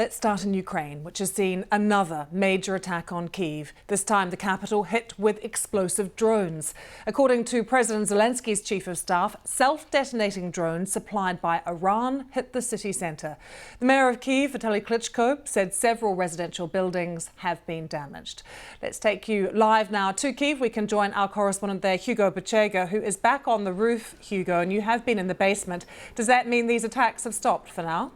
Let's start in Ukraine, which has seen another major attack on Kyiv, this time the capital hit with explosive drones. According to President Zelensky's chief of staff, self-detonating drones supplied by Iran hit the city centre. The mayor of Kyiv, Vitali Klitschko, said several residential buildings have been damaged. Let's take you live now to Kyiv. We can join our correspondent there, Hugo Bachega, who is back on the roof, Hugo, and you have been in the basement. Does that mean these attacks have stopped for now?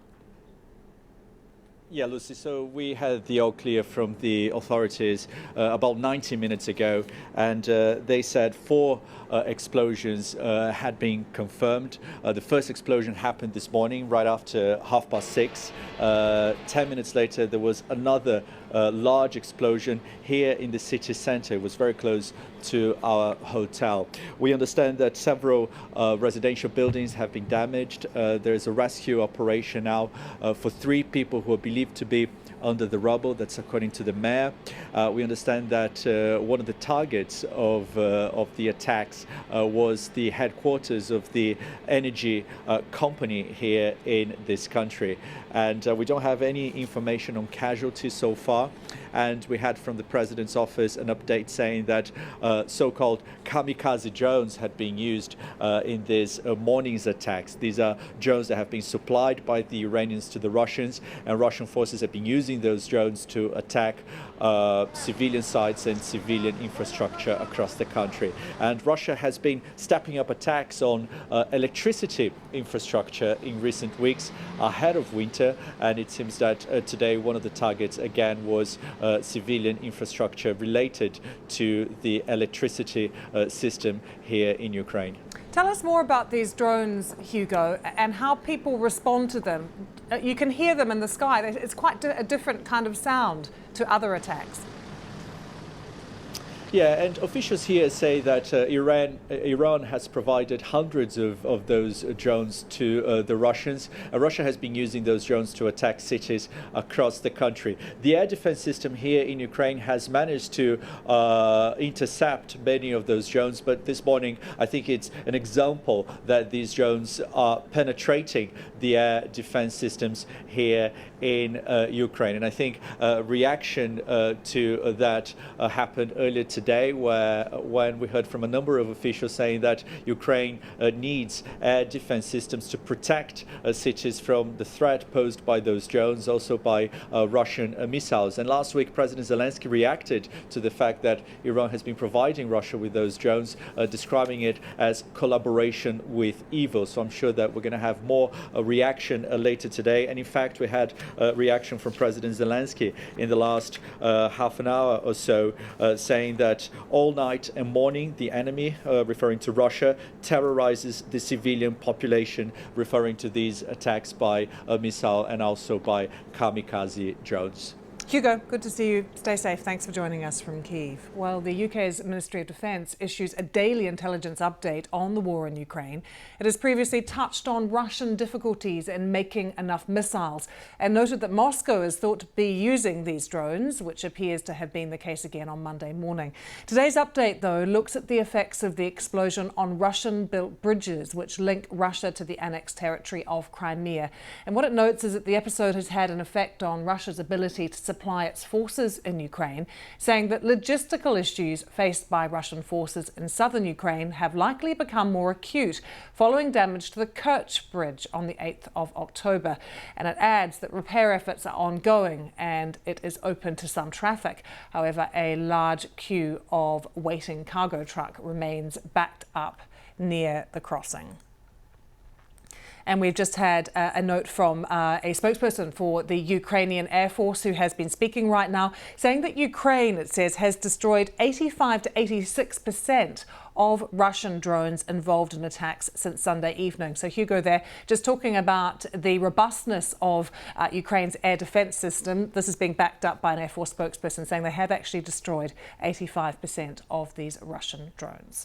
Yeah, Lucy, so we had the all clear from the authorities about 90 minutes ago, and they said 4 explosions had been confirmed. The first explosion happened this morning right after 6:30. 10 minutes later, there was another large explosion here in the city center. It was very close to our hotel. We understand that several residential buildings have been damaged. There is a rescue operation now for 3 people who are believed to be under the rubble. That's according to the mayor. We understand that one of the targets of the attacks was the headquarters of the energy company here in this country. And we don't have any information on casualties so far. And we had from the president's office an update saying that so-called kamikaze drones had been used in this morning's attacks. These are drones that have been supplied by the Iranians to the Russians, and Russian forces have been using those drones to attack civilian sites and civilian infrastructure across the country. And Russia has been stepping up attacks on electricity infrastructure in recent weeks ahead of winter, and it seems that today one of the targets again was civilian infrastructure related to the electricity system here in Ukraine. Tell us more about these drones, Hugo, and how people respond to them. You can hear them in the sky. It's quite a different kind of sound to other attacks. Yeah, and officials here say that Iran has provided hundreds of those drones to the Russians. Russia has been using those drones to attack cities across the country. The air defense system here in Ukraine has managed to intercept many of those drones, but this morning I think it's an example that these drones are penetrating the air defense systems here in Ukraine. And I think reaction to that happened earlier today, when we heard from a number of officials saying that Ukraine needs air defense systems to protect cities from the threat posed by those drones, also by Russian missiles. And last week, President Zelensky reacted to the fact that Iran has been providing Russia with those drones, describing it as collaboration with evil. So I'm sure that we're going to have more reaction later today. And in fact, we had a reaction from President Zelensky in the last half an hour or so, saying that all night and morning the enemy, referring to Russia, terrorizes the civilian population, referring to these attacks by missile and also by kamikaze drones. Hugo, good to see you. Stay safe. Thanks for joining us from Kyiv. Well, the UK's Ministry of Defence issues a daily intelligence update on the war in Ukraine. It has previously touched on Russian difficulties in making enough missiles and noted that Moscow is thought to be using these drones, which appears to have been the case again on Monday morning. Today's update, though, looks at the effects of the explosion on Russian-built bridges, which link Russia to the annexed territory of Crimea. And what it notes is that the episode has had an effect on Russia's ability to supply its forces in Ukraine, saying that logistical issues faced by Russian forces in southern Ukraine have likely become more acute following damage to the Kerch Bridge on the 8th of October. And it adds that repair efforts are ongoing and it is open to some traffic. However, a large queue of waiting cargo truck remains backed up near the crossing. And we've just had a note from a spokesperson for the Ukrainian Air Force who has been speaking right now, saying that Ukraine, it says, has destroyed 85 to 86% of Russian drones involved in attacks since Sunday evening. So Hugo there, just talking about the robustness of Ukraine's air defense system. This is being backed up by an Air Force spokesperson saying they have actually destroyed 85% of these Russian drones.